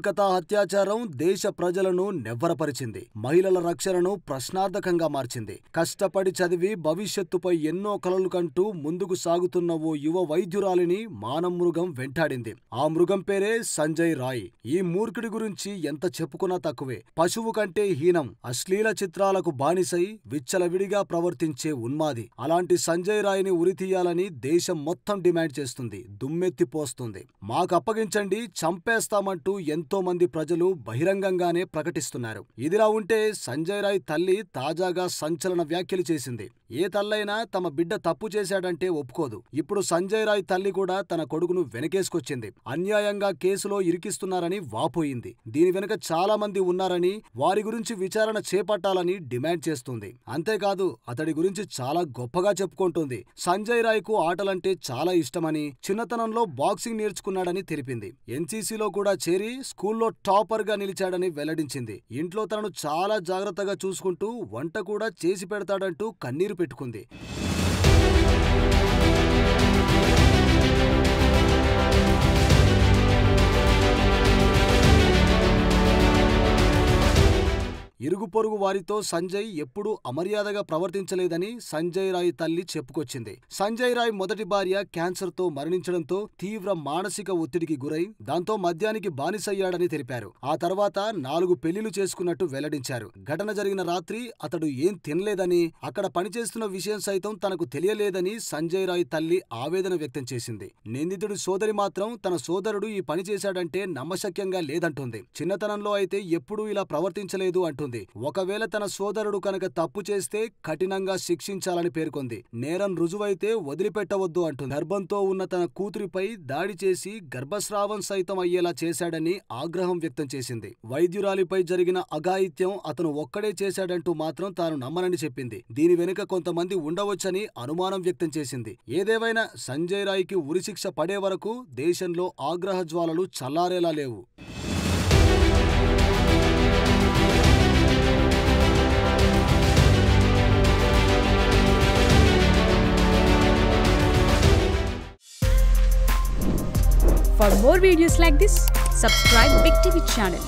కోల్కతా అత్యాచారం దేశ ప్రజలను నెవ్వరపరిచింది. మహిళల రక్షణను ప్రశ్నార్థకంగా మార్చింది. కష్టపడి చదివి భవిష్యత్తుపై ఎన్నో కలలు కంటూ ముందుకు సాగుతున్న ఓ యువ వైద్యురాలిని మానవ మృగం వెంటాడింది. ఆ మృగం పేరే సంజయ్ రాయ్. ఈ మూర్ఖుడి గురించి ఎంత చెప్పుకున్నా తక్కువే. పశువు కంటే హీనం, అశ్లీల చిత్రాలకు బానిసై విచ్చలవిడిగా ప్రవర్తించే ఉన్మాది. అలాంటి సంజయ్ రాయ్ని ఉరితీయాలని దేశం మొత్తం డిమాండ్ చేస్తుంది, దుమ్మెత్తిపోస్తుంది. మాకు అప్పగించండి, చంపేస్తామంటూ ఎంతో మంది ప్రజలు బహిరంగంగానే ప్రకటిస్తున్నారు. ఇదిలా ఉంటే సంజయ్ రాయ్ తల్లి తాజాగా సంచలన వ్యాఖ్యలు చేసింది. ఏ తల్లైనా తమ బిడ్డ తప్పు చేశాడంటే ఒప్పుకోదు. ఇప్పుడు సంజయ్ రాయ్ తల్లి కూడా తన కొడుకును వెనకేసుకొచ్చింది. అన్యాయంగా కేసులో ఇరికిస్తున్నారని వాపోయింది. దీని వెనుక చాలా మంది ఉన్నారని, వారి గురించి విచారణ చేపట్టాలని డిమాండ్ చేస్తుంది. అంతేకాదు అతడి గురించి చాలా గొప్పగా చెప్పుకుంటుంది. సంజయ్ రాయ్ కు ఆటలంటే చాలా ఇష్టమని, చిన్నతనంలో బాక్సింగ్ నేర్చుకున్నాడని తెలిపింది. ఎన్సీసీలో కూడా చేరి స్కూల్లో టాపర్ గా నిలిచాడని వెల్లడించింది. ఇంట్లో తనను చాలా జాగ్రత్తగా చూసుకుంటూ వంట కూడా చేసి పెడతాడంటూ కన్నీరు పెట్టుకుంది. ఇరుగు పొరుగు వారితో సంజయ్ ఎప్పుడూ అమర్యాదగా ప్రవర్తించలేదని సంజయ్ రాయ్ తల్లి చెప్పుకొచ్చింది. సంజయ్ రాయ్ మొదటి భార్య క్యాన్సర్ తో మరణించడంతో తీవ్ర మానసిక ఒత్తిడికి గురై దాంతో మద్యానికి బానిసయ్యాడని తెలిపారు. ఆ తర్వాత 4 పెళ్లిళ్లు చేసుకున్నట్టు వెల్లడించారు. ఘటన జరిగిన రాత్రి అతడు ఏం తినలేదని, అక్కడ పనిచేస్తున్న విషయం సైతం తనకు తెలియలేదని సంజయ్ రాయ్ తల్లి ఆవేదన వ్యక్తం చేసింది. నిందితుడి సోదరి మాత్రం తన సోదరుడు ఈ పని చేశాడంటే నమ్మశక్యంగా లేదంటుంది. చిన్నతనంలో అయితే ఎప్పుడూ ఇలా ప్రవర్తించలేదు అంటుంది. ఒకవేళ తన సోదరుడు కనుక తప్పు చేస్తే కఠినంగా శిక్షించాలని పేర్కొంది. నేరం రుజువైతే వదిలిపెట్టవద్దు అంటుంది. గర్భంతో ఉన్న తన కూతురిపై దాడి చేసి గర్భస్రావం సైతం అయ్యేలా చేశాడని ఆగ్రహం వ్యక్తం చేసింది. వైద్యురాలిపై జరిగిన అఘాయిత్యం అతను ఒక్కడే చేశాడంటూ మాత్రం తాను నమ్మనని చెప్పింది. దీని వెనుక కొంతమంది ఉండవచ్చని అనుమానం వ్యక్తం చేసింది. ఏదేవైనా సంజయ్ రాయ్కి ఉరిశిక్ష పడే వరకు దేశంలో ఆగ్రహ జ్వాలలు చల్లారేలా లేవు. For more videos like this, subscribe Big TV channel.